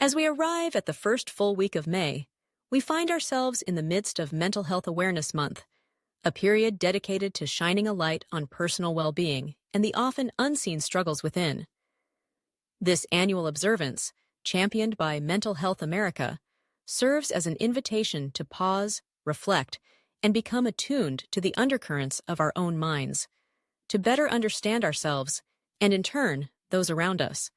As we arrive at the first full week of May, we find ourselves in the midst of Mental Health Awareness Month, a period dedicated to shining a light on personal well-being and the often unseen struggles within. This annual observance, championed by Mental Health America, serves as an invitation to pause, reflect, and become attuned to the undercurrents of our own minds, to better understand ourselves and, in turn, those around us.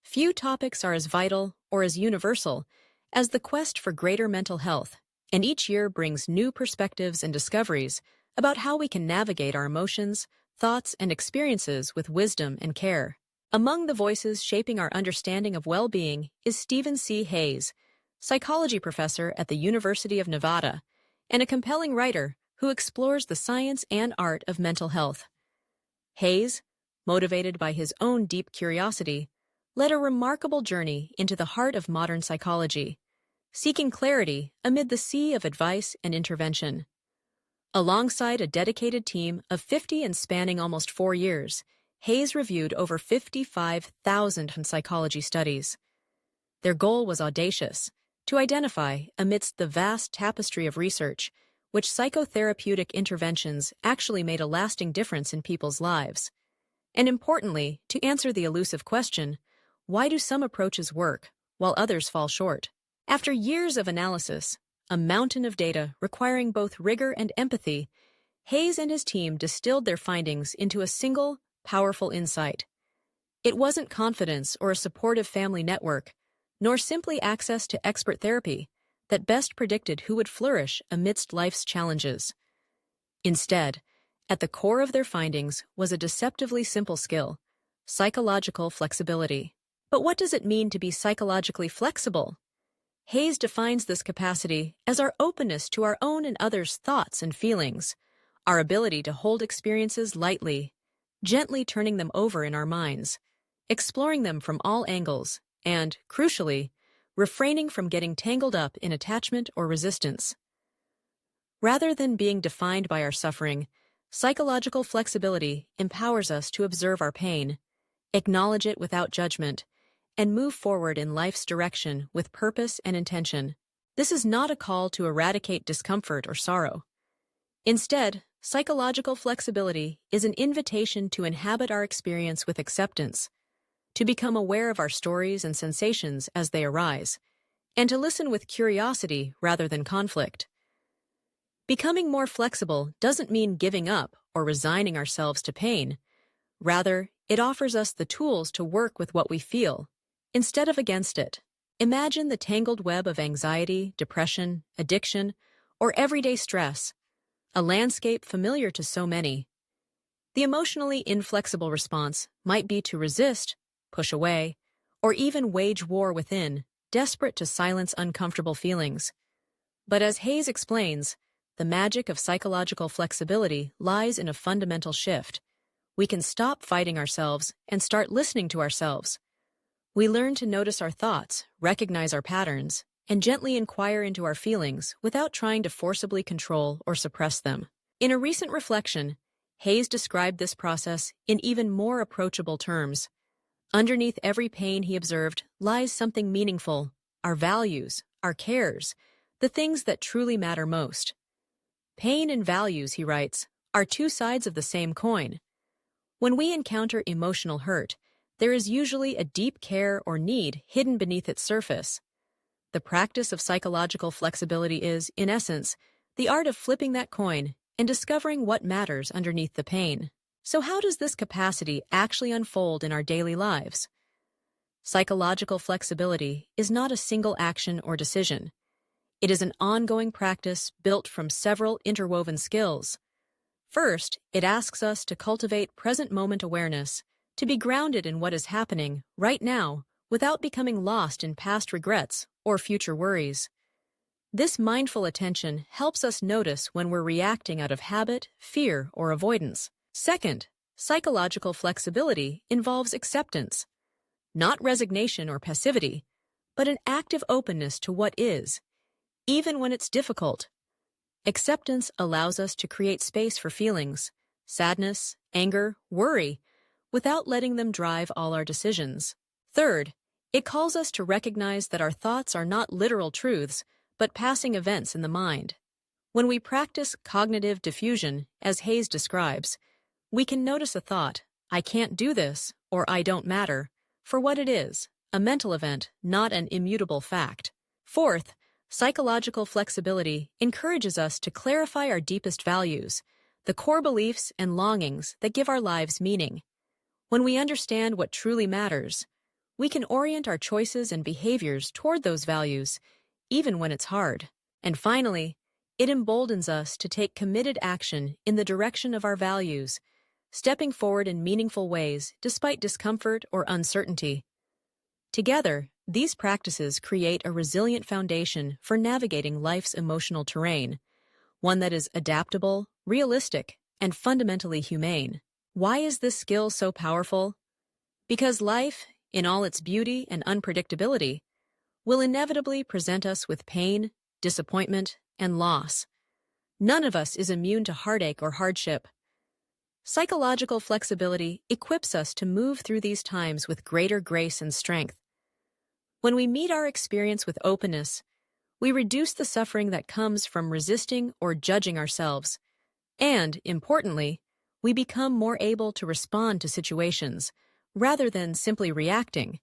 Few topics are as vital or as universal as the quest for greater mental health, and each year brings new perspectives and discoveries about how we can navigate our emotions, thoughts, and experiences with wisdom and care. Among the voices shaping our understanding of well-being is Stephen C. Hayes, psychology professor at the University of Nevada, and a compelling writer who explores the science and art of mental health. Hayes, motivated by his own deep curiosity, led a remarkable journey into the heart of modern psychology, seeking clarity amid the sea of advice and intervention. Alongside a dedicated team of 50 and spanning almost 4 years, Hayes reviewed over 55,000 psychology studies. Their goal was audacious: to identify, amidst the vast tapestry of research, which psychotherapeutic interventions actually made a lasting difference in people's lives. And importantly, to answer the elusive question, why do some approaches work while others fall short? After years of analysis, a mountain of data requiring both rigor and empathy, Hayes and his team distilled their findings into a single, powerful insight. It wasn't confidence or a supportive family network, nor simply access to expert therapy, that best predicted who would flourish amidst life's challenges. Instead, at the core of their findings was a deceptively simple skill: psychological flexibility. But what does it mean to be psychologically flexible? Hayes defines this capacity as our openness to our own and others' thoughts and feelings, our ability to hold experiences lightly, gently turning them over in our minds, exploring them from all angles, and, crucially, refraining from getting tangled up in attachment or resistance. Rather than being defined by our suffering, psychological flexibility empowers us to observe our pain, acknowledge it without judgment, and move forward in life's direction with purpose and intention. This is not a call to eradicate discomfort or sorrow. Instead, psychological flexibility is an invitation to inhabit our experience with acceptance, to become aware of our stories and sensations as they arise, and to listen with curiosity rather than conflict. Becoming more flexible doesn't mean giving up or resigning ourselves to pain. Rather, it offers us the tools to work with what we feel, instead of against it. Imagine the tangled web of anxiety, depression, addiction, or everyday stress, a landscape familiar to so many. The emotionally inflexible response might be to resist, push away, or even wage war within, desperate to silence uncomfortable feelings. But as Hayes explains, the magic of psychological flexibility lies in a fundamental shift. We can stop fighting ourselves and start listening to ourselves. We learn to notice our thoughts, recognize our patterns, and gently inquire into our feelings without trying to forcibly control or suppress them. In a recent reflection, Hayes described this process in even more approachable terms. Underneath every pain, he observed, lies something meaningful: our values, our cares, the things that truly matter most. Pain and values, he writes, are two sides of the same coin. When we encounter emotional hurt, there is usually a deep care or need hidden beneath its surface. The practice of psychological flexibility is, in essence, the art of flipping that coin and discovering what matters underneath the pain. So how does this capacity actually unfold in our daily lives? Psychological flexibility is not a single action or decision. It is an ongoing practice built from several interwoven skills. First, it asks us to cultivate present-moment awareness, to be grounded in what is happening right now without becoming lost in past regrets or future worries. This mindful attention helps us notice when we're reacting out of habit, fear, or avoidance. Second, psychological flexibility involves acceptance, not resignation or passivity, but an active openness to what is, even when it's difficult. Acceptance allows us to create space for feelings, sadness, anger, worry, without letting them drive all our decisions. Third, It calls us to recognize that our thoughts are not literal truths, but passing events in the mind. When we practice cognitive diffusion, as Hayes describes, we can notice a thought, I can't do this, or I don't matter, for what it is, a mental event, not an immutable fact. Fourth, psychological flexibility encourages us to clarify our deepest values, the core beliefs and longings that give our lives meaning. When we understand what truly matters, we can orient our choices and behaviors toward those values, even when it's hard. And finally, it emboldens us to take committed action in the direction of our values, stepping forward in meaningful ways despite discomfort or uncertainty. Together, these practices create a resilient foundation for navigating life's emotional terrain, one that is adaptable, realistic, and fundamentally humane. Why is this skill so powerful? Because life, in all its beauty and unpredictability, will inevitably present us with pain, disappointment, and loss. None of us is immune to heartache or hardship. Psychological flexibility equips us to move through these times with greater grace and strength. When we meet our experience with openness, we reduce the suffering that comes from resisting or judging ourselves, and, importantly, we become more able to respond to situations rather than simply reacting,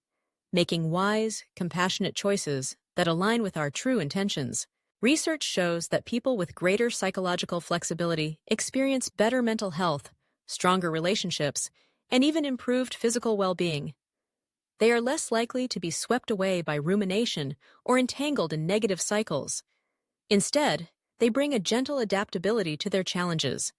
making wise, compassionate choices that align with our true intentions. Research shows that people with greater psychological flexibility experience better mental health, stronger relationships, and even improved physical well-being. They are less likely to be swept away by rumination or entangled in negative cycles. Instead, they bring a gentle adaptability to their challenges,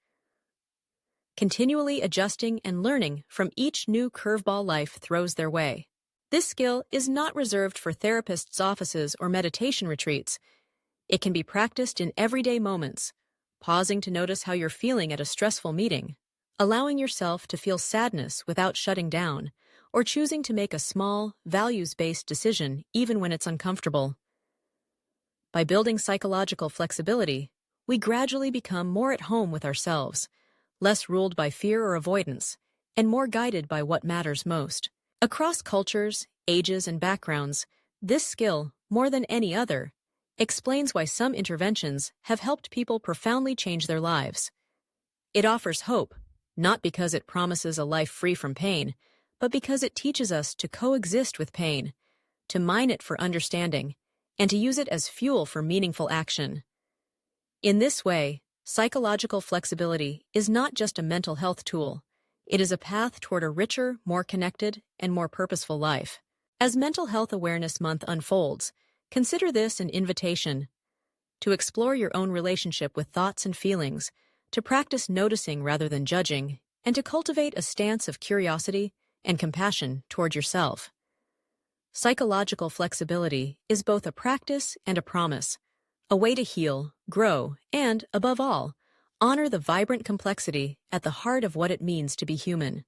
continually adjusting and learning from each new curveball life throws their way. This skill is not reserved for therapists' offices or meditation retreats. It can be practiced in everyday moments, pausing to notice how you're feeling at a stressful meeting, allowing yourself to feel sadness without shutting down, or choosing to make a small, values-based decision even when it's uncomfortable. By building psychological flexibility, we gradually become more at home with ourselves, less ruled by fear or avoidance, and more guided by what matters most. Across cultures, ages, and backgrounds, this skill, more than any other, explains why some interventions have helped people profoundly change their lives. It offers hope, not because it promises a life free from pain, but because it teaches us to coexist with pain, to mine it for understanding, and to use it as fuel for meaningful action. In this way, psychological flexibility is not just a mental health tool. It is a path toward a richer, more connected, and more purposeful life. As Mental Health Awareness Month unfolds, consider this an invitation to explore your own relationship with thoughts and feelings, to practice noticing rather than judging, and to cultivate a stance of curiosity and compassion toward yourself. Psychological flexibility is both a practice and a promise, a way to heal, grow, and, above all, honor the vibrant complexity at the heart of what it means to be human.